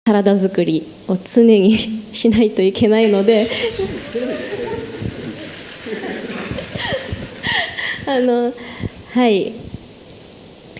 体作りを常にしないといけないのではい、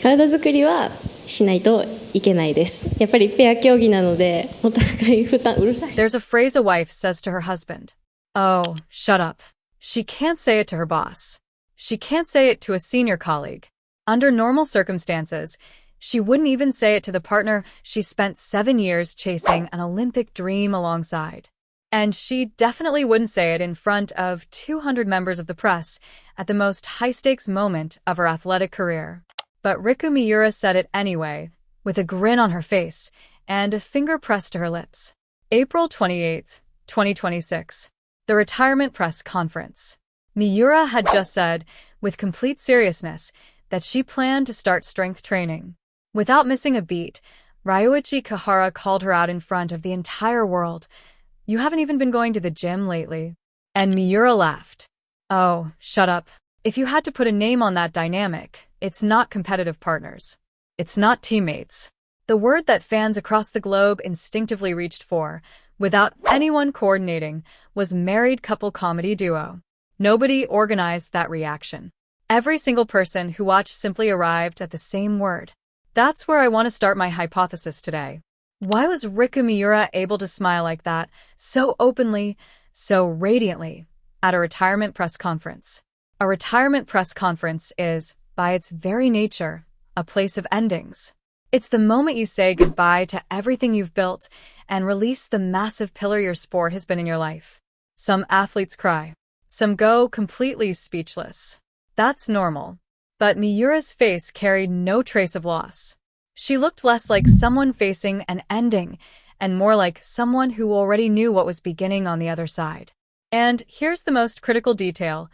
体作りはしないといけないです。やっぱりペア競技なのでお互い負担うるさい。 There's a phrase a wife says to her husband. Oh, shut up. She can't say it to her boss. She can't say it to a senior colleague. Under normal circumstances, she wouldn't even say it to the partner she spent 7 years chasing an Olympic dream alongside. And she definitely wouldn't say it in front of 200 members of the press at the most high-stakes moment of her athletic career. But Riku Miura said it anyway, with a grin on her face and a finger pressed to her lips. April 28, 2026. The retirement press conference. Miura had just said, with complete seriousness, that she planned to start strength training. Without missing a beat, Ryuichi Kihara called her out in front of the entire world. You haven't even been going to the gym lately. And Miura laughed. Oh, shut up. If you had to put a name on that dynamic, it's not competitive partners. It's not teammates. The word that fans across the globe instinctively reached for, without anyone coordinating, was married couple comedy duo. Nobody organized that reaction. Every single person who watched simply arrived at the same word. That's where I want to start my hypothesis today. Why was Riku Miura able to smile like that, so openly, so radiantly, at a retirement press conference? A retirement press conference is, by its very nature, a place of endings. It's the moment you say goodbye to everything you've built and release the massive pillar your sport has been in your life. Some athletes cry. Some go completely speechless. That's normal. But Miura's face carried no trace of loss. She looked less like someone facing an ending and more like someone who already knew what was beginning on the other side. And here's the most critical detail.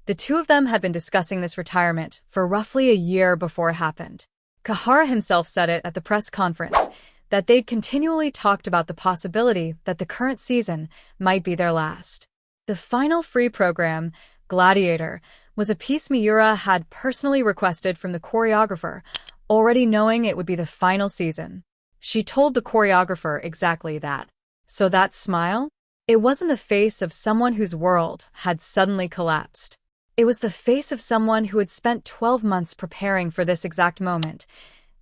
The two of them had been discussing this retirement for roughly a year before it happened. Kihara himself said it at the press conference, that they'd continually talked about the possibility that the current season might be their last. The final free program, Gladiator, was a piece Miura had personally requested from the choreographer, already knowing it would be the final season. She told the choreographer exactly that. So that smile? It wasn't the face of someone whose world had suddenly collapsed. It was the face of someone who had spent 12 months preparing for this exact moment,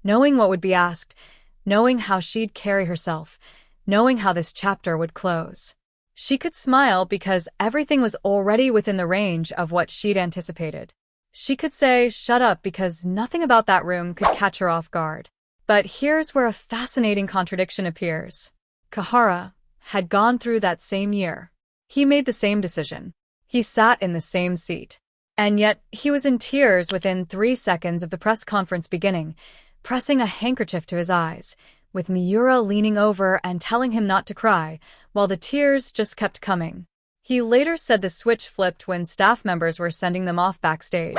knowing what would be asked, knowing how she'd carry herself, knowing how this chapter would close. She could smile because everything was already within the range of what she'd anticipated. She could say, shut up, because nothing about that room could catch her off guard. But here's where a fascinating contradiction appears. Kihara had gone through that same year. He made the same decision. He sat in the same seat. And yet, he was in tears within 3 seconds of the press conference beginning, pressing a handkerchief to his eyes, with Miura leaning over and telling him not to cry, while the tears just kept coming. He later said the switch flipped when staff members were sending them off backstage,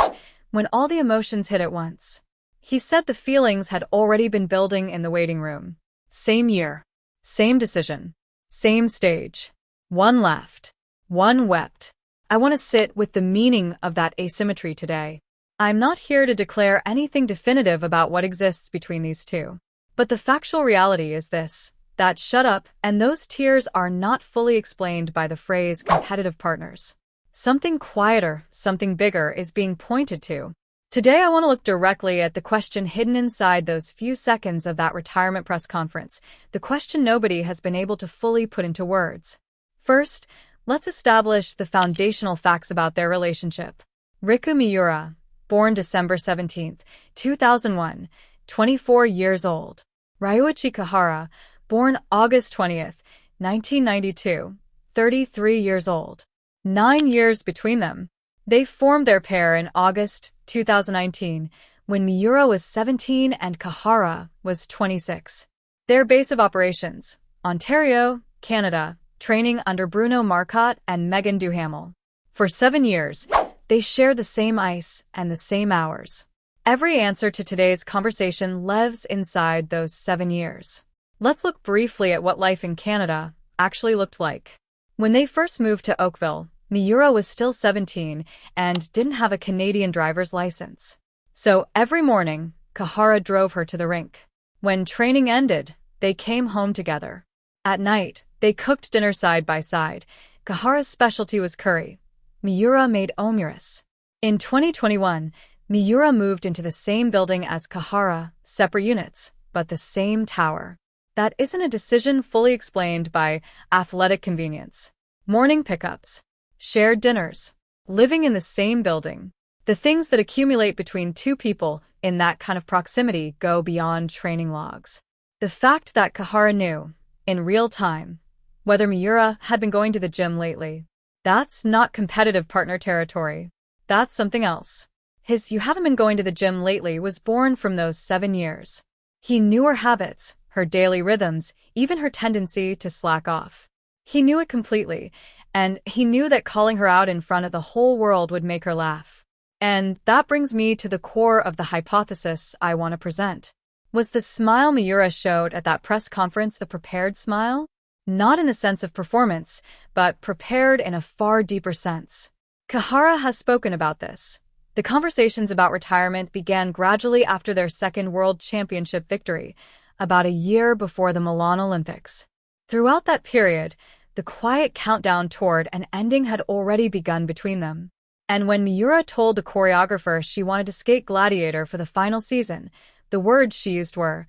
when all the emotions hit at once. He said the feelings had already been building in the waiting room. Same year. Same decision. Same stage. One laughed. One wept. I want to sit with the meaning of that asymmetry today. I'm not here to declare anything definitive about what exists between these two. But the factual reality is this, that shut up and those tears are not fully explained by the phrase competitive partners. Something quieter, something bigger is being pointed to. Today I want to look directly at the question hidden inside those few seconds of that retirement press conference, the question nobody has been able to fully put into words. First, let's establish the foundational facts about their relationship. Riku Miura, born December 17, 2001, 24 years old. Ryuichi Kihara, born August 20th, 1992, 33 years old. 9 years between them. They formed their pair in August 2019, when Miura was 17 and Kihara was 26. Their base of operations, Ontario, Canada, training under Bruno Marcotte and Megan Duhamel. For 7 years, they shared the same ice and the same hours. Every answer to today's conversation lives inside those 7 years. Let's look briefly at what life in Canada actually looked like. When they first moved to Oakville, Miura was still 17 and didn't have a Canadian driver's license. So every morning, Kihara drove her to the rink. When training ended, they came home together. At night, they cooked dinner side by side. Kihara's specialty was curry. Miura made omuris. In 2021, Miura moved into the same building as Kihara, separate units, but the same tower. That isn't a decision fully explained by athletic convenience. Morning pickups, shared dinners, living in the same building. The things that accumulate between two people in that kind of proximity go beyond training logs. The fact that Kihara knew, in real time, whether Miura had been going to the gym lately, that's not competitive partner territory. That's something else. His "you haven't been going to the gym lately" was born from those 7 years. He knew her habits, her daily rhythms, even her tendency to slack off. He knew it completely, and he knew that calling her out in front of the whole world would make her laugh. And that brings me to the core of the hypothesis I want to present. Was the smile Miura showed at that press conference a prepared smile? Not in the sense of performance, but prepared in a far deeper sense. Kihara has spoken about this. The conversations about retirement began gradually after their second World Championship victory, about a year before the Milan Olympics. Throughout that period, the quiet countdown toward an ending had already begun between them. And when Miura told the choreographer she wanted to skate Gladiator for the final season, the words she used were,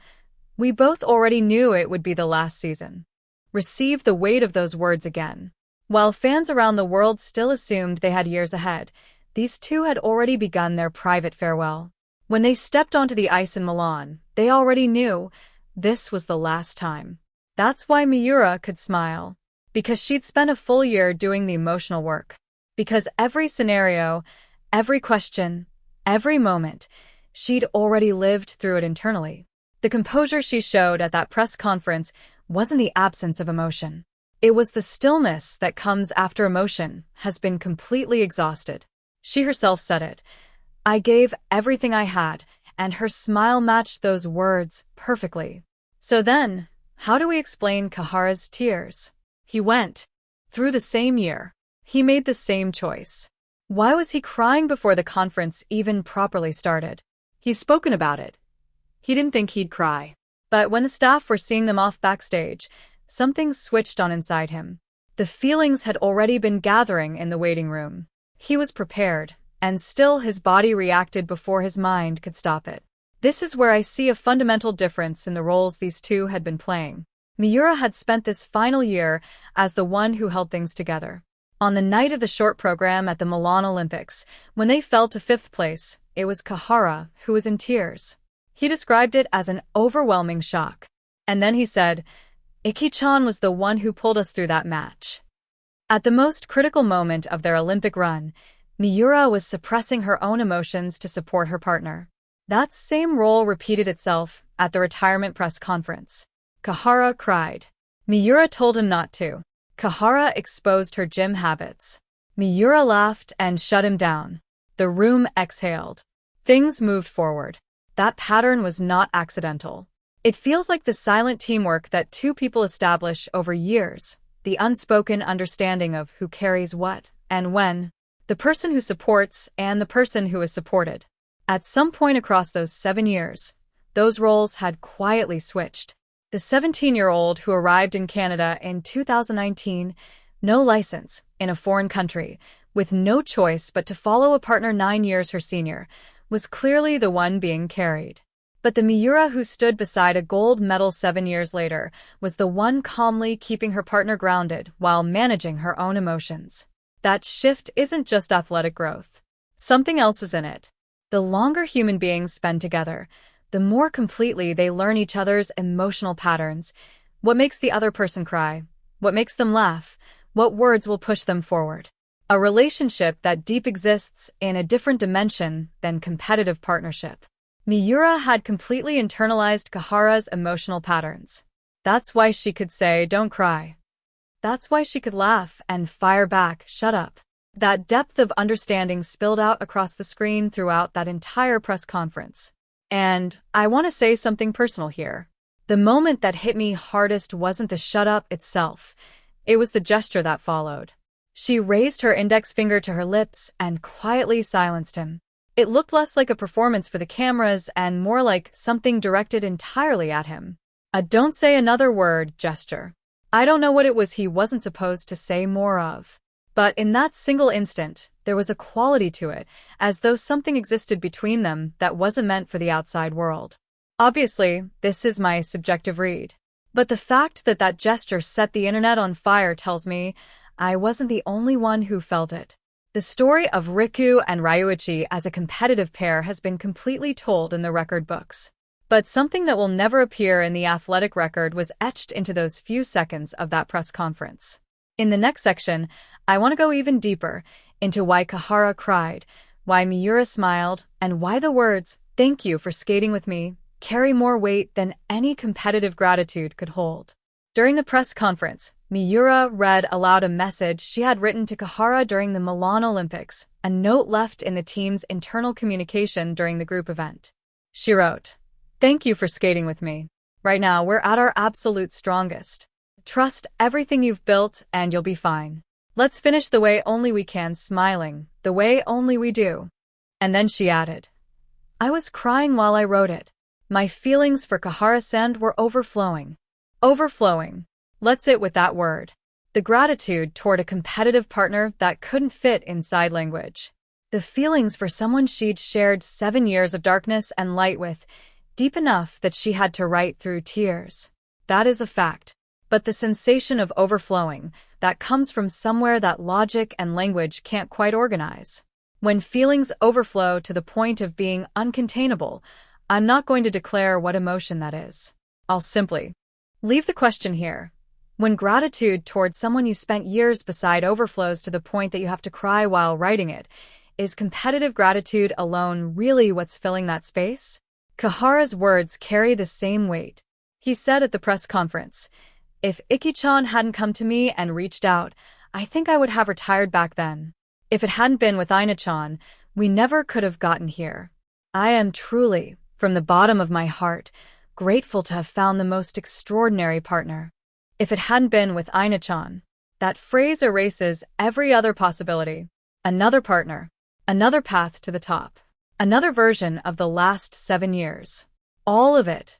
"We both already knew it would be the last season." Received the weight of those words again. While fans around the world still assumed they had years ahead, these two had already begun their private farewell. When they stepped onto the ice in Milan, they already knew this was the last time. That's why Miura could smile. Because she'd spent a full year doing the emotional work. Because every scenario, every question, every moment, she'd already lived through it internally. The composure she showed at that press conference wasn't the absence of emotion. It was the stillness that comes after emotion has been completely exhausted. She herself said it. "I gave everything I had," and her smile matched those words perfectly. So then, how do we explain Kihara's tears? He went through the same year. He made the same choice. Why was he crying before the conference even properly started? He's spoken about it. He didn't think he'd cry. But when the staff were seeing them off backstage, something switched on inside him. The feelings had already been gathering in the waiting room. He was prepared, and still his body reacted before his mind could stop it. This is where I see a fundamental difference in the roles these two had been playing. Miura had spent this final year as the one who held things together. On the night of the short program at the Milan Olympics, when they fell to 5th place, it was Kihara who was in tears. He described it as an overwhelming shock. And then he said, "Iki-chan was the one who pulled us through that match." At the most critical moment of their Olympic run, Miura was suppressing her own emotions to support her partner. That same role repeated itself at the retirement press conference. Kihara cried. Miura told him not to. Kihara exposed her gym habits. Miura laughed and shut him down. The room exhaled. Things moved forward. That pattern was not accidental. It feels like the silent teamwork that two people establish over years, the unspoken understanding of who carries what and when, the person who supports and the person who is supported. At some point across those 7 years, those roles had quietly switched. The 17-year-old who arrived in Canada in 2019, no license, in a foreign country, with no choice but to follow a partner 9 years her senior, was clearly the one being carried. But the Miura who stood beside a gold medal 7 years later was the one calmly keeping her partner grounded while managing her own emotions. That shift isn't just athletic growth. Something else is in it. The longer human beings spend together, the more completely they learn each other's emotional patterns, what makes the other person cry, what makes them laugh, what words will push them forward. A relationship that deep exists in a different dimension than competitive partnership. Miura had completely internalized Kihara's emotional patterns. That's why she could say, "Don't cry." That's why she could laugh and fire back, "Shut up." That depth of understanding spilled out across the screen throughout that entire press conference. And I want to say something personal here. The moment that hit me hardest wasn't the "shut up" itself. It was the gesture that followed. She raised her index finger to her lips and quietly silenced him. It looked less like a performance for the cameras and more like something directed entirely at him. A don't say another word gesture. I don't know what it was he wasn't supposed to say more of. But in that single instant, there was a quality to it, as though something existed between them that wasn't meant for the outside world. Obviously, this is my subjective read. But the fact that that gesture set the internet on fire tells me I wasn't the only one who felt it. The story of Riku and Ryuichi as a competitive pair has been completely told in the record books. But something that will never appear in the athletic record was etched into those few seconds of that press conference. In the next section, I want to go even deeper into why Kihara cried, why Miura smiled, and why the words, "Thank you for skating with me," carry more weight than any competitive gratitude could hold. During the press conference, Miura read aloud a message she had written to Kihara during the Milan Olympics, a note left in the team's internal communication during the group event. She wrote, "Thank you for skating with me. Right now, we're at our absolute strongest. Trust everything you've built and you'll be fine. Let's finish the way only we can, smiling, the way only we do." And then she added, "I was crying while I wrote it. My feelings for Kihara-san were overflowing." Overflowing. Let's sit with that word. The gratitude toward a competitive partner that couldn't fit inside language. The feelings for someone she'd shared 7 years of darkness and light with, deep enough that she had to write through tears. That is a fact. But the sensation of overflowing, that comes from somewhere that logic and language can't quite organize. When feelings overflow to the point of being uncontainable, I'm not going to declare what emotion that is. I'll simply leave the question here. When gratitude towards someone you spent years beside overflows to the point that you have to cry while writing it, is competitive gratitude alone really what's filling that space? Kihara's words carry the same weight. He said at the press conference, "If Iki-chan hadn't come to me and reached out, I think I would have retired back then. If it hadn't been with Ina-chan, we never could have gotten here. I am truly, from the bottom of my heart, grateful to have found the most extraordinary partner. If it hadn't been with Ina-chan." That phrase erases every other possibility. Another partner. Another path to the top. Another version of the last 7 years. All of it,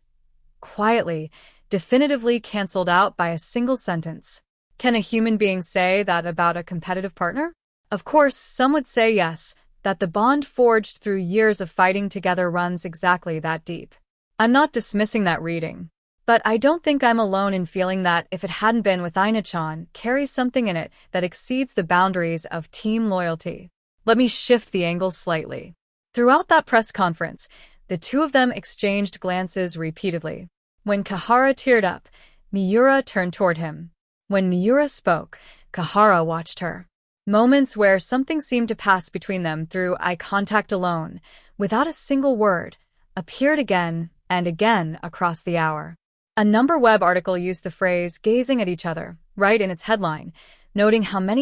quietly, definitively canceled out by a single sentence. Can a human being say that about a competitive partner? Of course, some would say yes, that the bond forged through years of fighting together runs exactly that deep. I'm not dismissing that reading. But I don't think I'm alone in feeling that if it hadn't been with Ina-chan carries something in it that exceeds the boundaries of team loyalty. Let me shift the angle slightly. Throughout that press conference, the two of them exchanged glances repeatedly. When Kihara teared up, Miura turned toward him. When Miura spoke, Kihara watched her. Moments where something seemed to pass between them through eye contact alone, without a single word, appeared again and again across the hour. A Number web article used the phrase "gazing at each other" right in its headline, noting how many